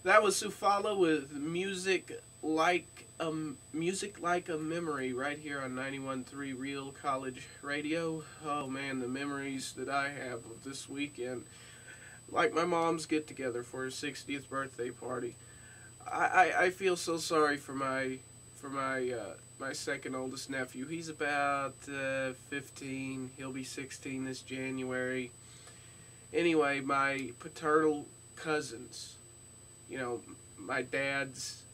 That was Sufala with music like a memory right here on 91.3 Real College Radio. Oh man, the memories that I have of this weekend, like my mom's get together for her 60th birthday party. I feel so sorry for my second oldest nephew. He's about 15. He'll be 16 this January. Anyway, my paternal cousins, my dad's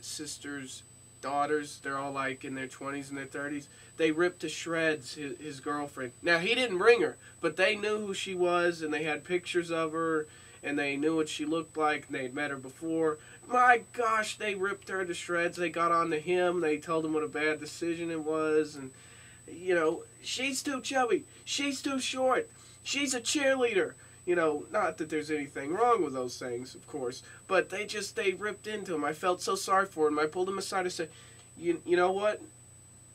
sisters, daughters, they're all like in their 20s and their 30s. They ripped to shreds his girlfriend. Now, he didn't bring her, but they knew who she was, and they had pictures of her, and they knew what she looked like, and they'd met her before. My gosh, they ripped her to shreds. They got on to him. They told him what a bad decision it was, and, she's too chubby. She's too short. She's a cheerleader. Not that there's anything wrong with those things, of course, but they ripped into him. I felt so sorry for him. I pulled him aside and said, you know what?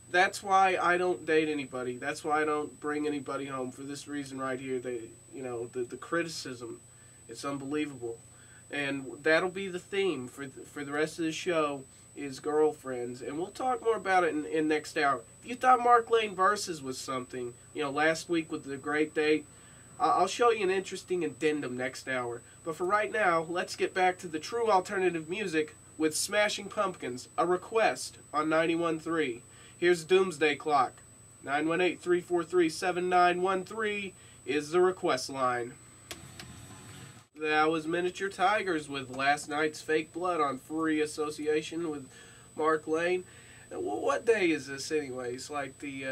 That's why I don't date anybody. That's why I don't bring anybody home, for this reason right here. The criticism, it's unbelievable. And that'll be the theme for the rest of the show, is girlfriends. And we'll talk more about it in next hour. If you thought Mark Lane Versus was something, last week with the great date, I'll show you an interesting addendum next hour. But for right now, let's get back to the true alternative music with Smashing Pumpkins, A Request on 91.3. Here's Doomsday Clock. 918-343-7913 is the request line. That was Miniature Tigers with Last Night's Fake Blood on Free Association with Mark Lane. What day is this anyways? Like the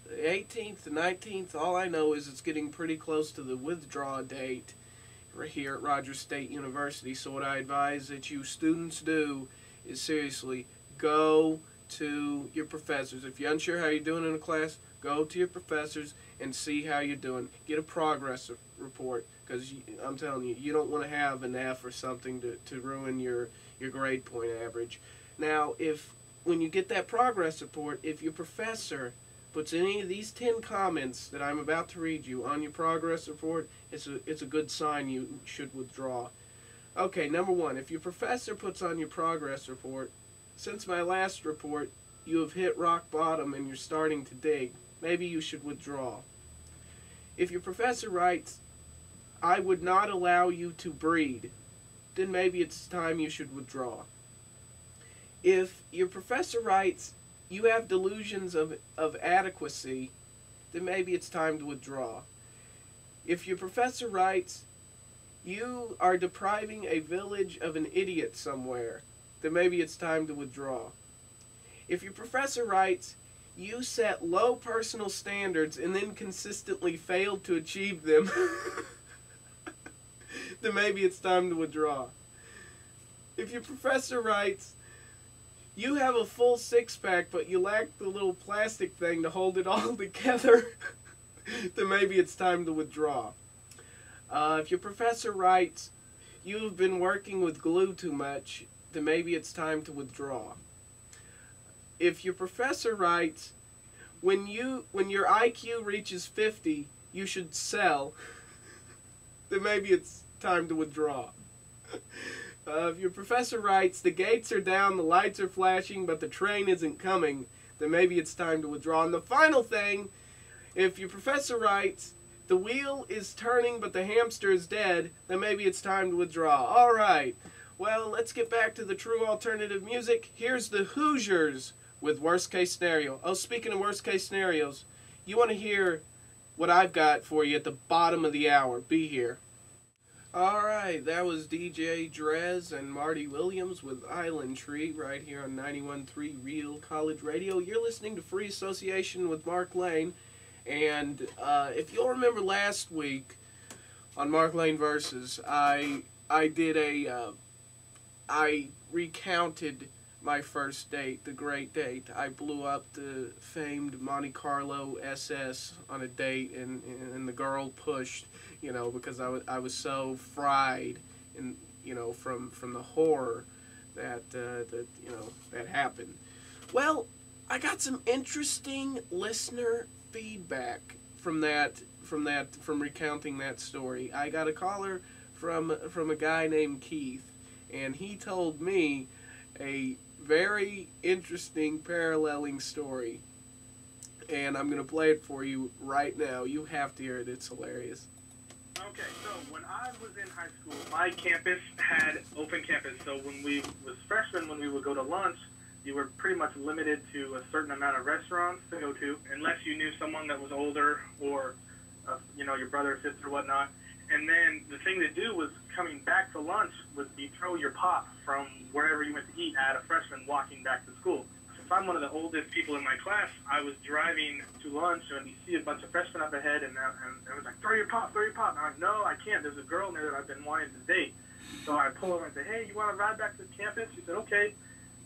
18th, the 19th, all I know is it's getting pretty close to the withdraw date right here at Rogers State University. So what I advise that you students do is seriously go to your professors. If you're unsure how you're doing in a class, go to your professors and see how you're doing. Get a progress report, because I'm telling you, you don't want to have an F or something to ruin your grade point average. Now, when you get that progress report, if your professor puts any of these 10 comments that I'm about to read you on your progress report, it's a good sign you should withdraw. Okay, number 1, if your professor puts on your progress report, since my last report, you have hit rock bottom and you're starting to dig, maybe you should withdraw. If your professor writes, I would not allow you to breed, then maybe it's time you should withdraw. If your professor writes, you have delusions of adequacy, then maybe it's time to withdraw. If your professor writes, you are depriving a village of an idiot somewhere, then maybe it's time to withdraw. If your professor writes, you set low personal standards and then consistently fail to achieve them, then maybe it's time to withdraw. If your professor writes, you have a full six-pack, but you lack the little plastic thing to hold it all together, then maybe it's time to withdraw. If your professor writes, you've been working with glue too much, then maybe it's time to withdraw. If your professor writes, when your IQ reaches 50, you should sell, then maybe it's time to withdraw. If your professor writes, the gates are down, the lights are flashing, but the train isn't coming, then maybe it's time to withdraw. And the final thing, if your professor writes, the wheel is turning, but the hamster is dead, then maybe it's time to withdraw. All right. Well, let's get back to the true alternative music. Here's the Hoosiers with Worst Case Scenario. Oh, speaking of worst case scenarios, you want to hear what I've got for you at the bottom of the hour. Be here. Alright, that was DJ Drez and Marty Williams with Island Tree right here on 91.3 Real College Radio. You're listening to Free Association with Mark Lane, and if you'll remember last week on Mark Lane Versus, I recounted my first date, the great date. I blew up the famed Monte Carlo SS on a date, and the girl pushed, because I was so fried, and from the horror that happened. Well, I got some interesting listener feedback from recounting that story. I got a caller from a guy named Keith, and he told me a very interesting paralleling story. And I'm going to play it for you right now. You have to hear it. It's hilarious. Okay, so when I was in high school, my campus had open campus. So when we was freshmen, when we would go to lunch, you were pretty much limited to a certain amount of restaurants to go to, unless you knew someone that was older or, your brother or sister or whatnot. And then the thing to do was coming back to lunch would be throw your pop from wherever you went to eat at a freshman walking back to school. Since I'm one of the oldest people in my class, I was driving to lunch and you see a bunch of freshmen up ahead and I was like, throw your pop, throw your pop. And I'm like, no, I can't. There's a girl there that I've been wanting to date. So I pull over and say, hey, you want to ride back to campus? She said, okay.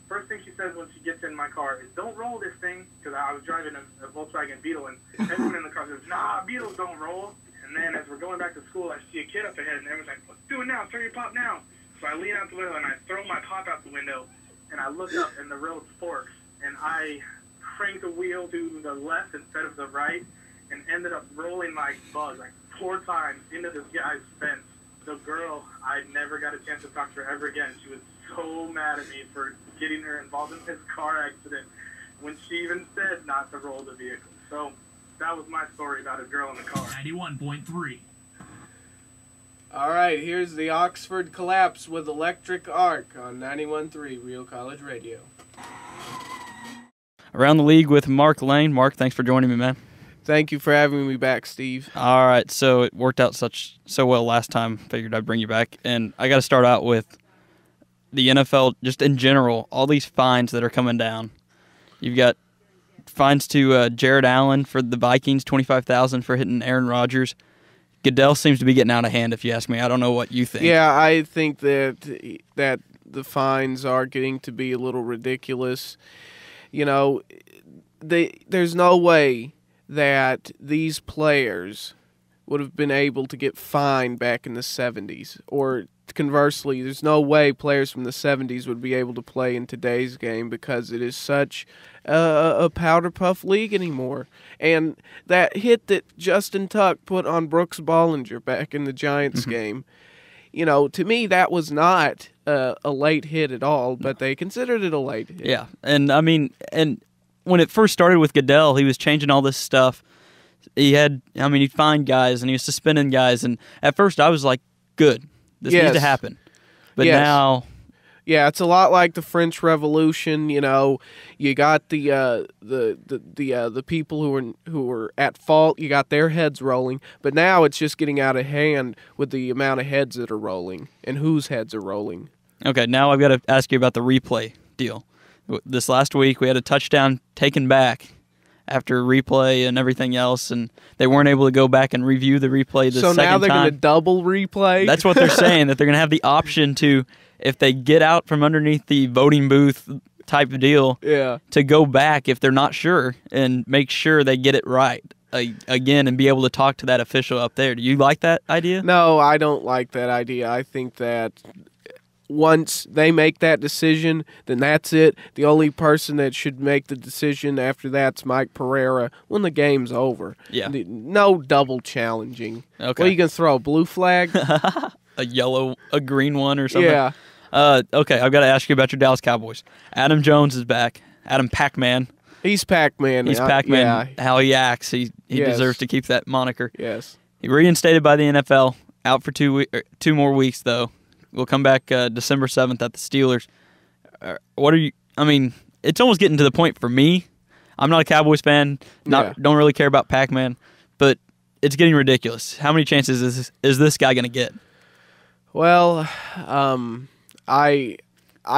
First thing she says when she gets in my car is, don't roll this thing, because I was driving a Volkswagen Beetle, and everyone in the car says, nah, Beetles don't roll. And then as we're going back to school, I see a kid up ahead, and everyone's like, let's do it now, throw your pop now. So I lean out the window, and I throw my pop out the window, and I look up, and the road forks, and I crank the wheel to the left instead of the right, and ended up rolling my bug, like 4 times into this guy's fence. The girl, I never got a chance to talk to her ever again. She was so mad at me for getting her involved in this car accident when she even said not to roll the vehicle. So that was my story about a girl in the car. 91.3. All right, here's the Oxford collapse with Electric Arc on 91.3 Real College Radio. Around the League with Mark Lane. Mark, thanks for joining me, man. Thank you for having me back, Steve. All right, so it worked out so well last time. Figured I'd bring you back. And I got to start out with the NFL, just in general, all these fines that are coming down. You've got fines to Jared Allen for the Vikings, $25,000 for hitting Aaron Rodgers. Goodell seems to be getting out of hand, if you ask me. I don't know what you think. Yeah, I think that the fines are getting to be a little ridiculous. You know, there's no way that these players would have been able to get fined back in the 70s. Or conversely, there's no way players from the 70s would be able to play in today's game because it is such a powder puff league anymore. And that hit that Justin Tuck put on Brooks Bollinger back in the Giants game, to me that was not a late hit at all, but they considered it a late hit. Yeah, and I mean, when it first started with Goodell, he was changing all this stuff. He'd find guys and he was suspending guys, and at first I was like, good, this needs to happen. But now, yeah, it's a lot like the French Revolution. You got the people who were at fault. You got their heads rolling, but now it's just getting out of hand with the amount of heads that are rolling and whose heads are rolling. Okay, now I've got to ask you about the replay deal. This last week, we had a touchdown taken back after replay and everything else, and they weren't able to go back and review the replay the second time. So now they're going to double replay? That's what they're saying, that they're going to have the option to, if they get out from underneath the voting booth type of deal, to go back if they're not sure and make sure they get it right again and be able to talk to that official up there. Do you like that idea? No, I don't like that idea. I think that once they make that decision, then that's it. The only person that should make the decision after that's Mike Pereira when the game's over. Yeah. No double challenging. Okay. What, are you going to throw a blue flag? A green one or something? Yeah. Okay, I've got to ask you about your Dallas Cowboys. Adam Jones is back. Adam Pac-Man. He's Pac-Man. He's Pac-Man. Yeah. How he acts, he deserves to keep that moniker. Yes. He reinstated by the NFL. Out for 2 more weeks, though. We'll come back December 7th at the Steelers. It's almost getting to the point for me. I'm not a Cowboys fan. Don't really care about Pac-Man, but it's getting ridiculous. How many chances is this guy going to get? Well, I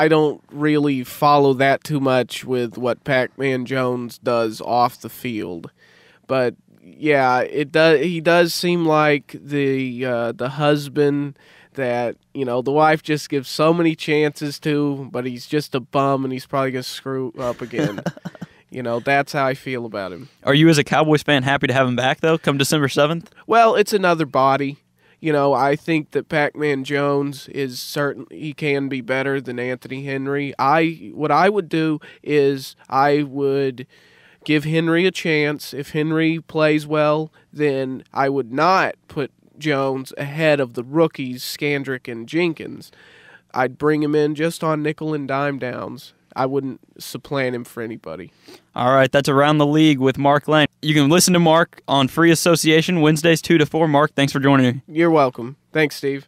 don't really follow that too much with what Pac-Man Jones does off the field, but yeah, he does seem like the husband that, the wife just gives so many chances to, but he's just a bum and he's probably going to screw up again. That's how I feel about him. Are you, as a Cowboys fan, happy to have him back, though, come December 7th? Well, it's another body. I think that Pac-Man Jones is certainly, he can be better than Anthony Henry. What I would do is I would give Henry a chance. If Henry plays well, then I would not put Jones ahead of the rookies, Scandrick and Jenkins. I'd bring him in just on nickel and dime downs. I wouldn't supplant him for anybody. All right, that's Around the League with Mark Lane. You can listen to Mark on Free Association Wednesdays 2 to 4. Mark, thanks for joining me. You're welcome. Thanks, Steve.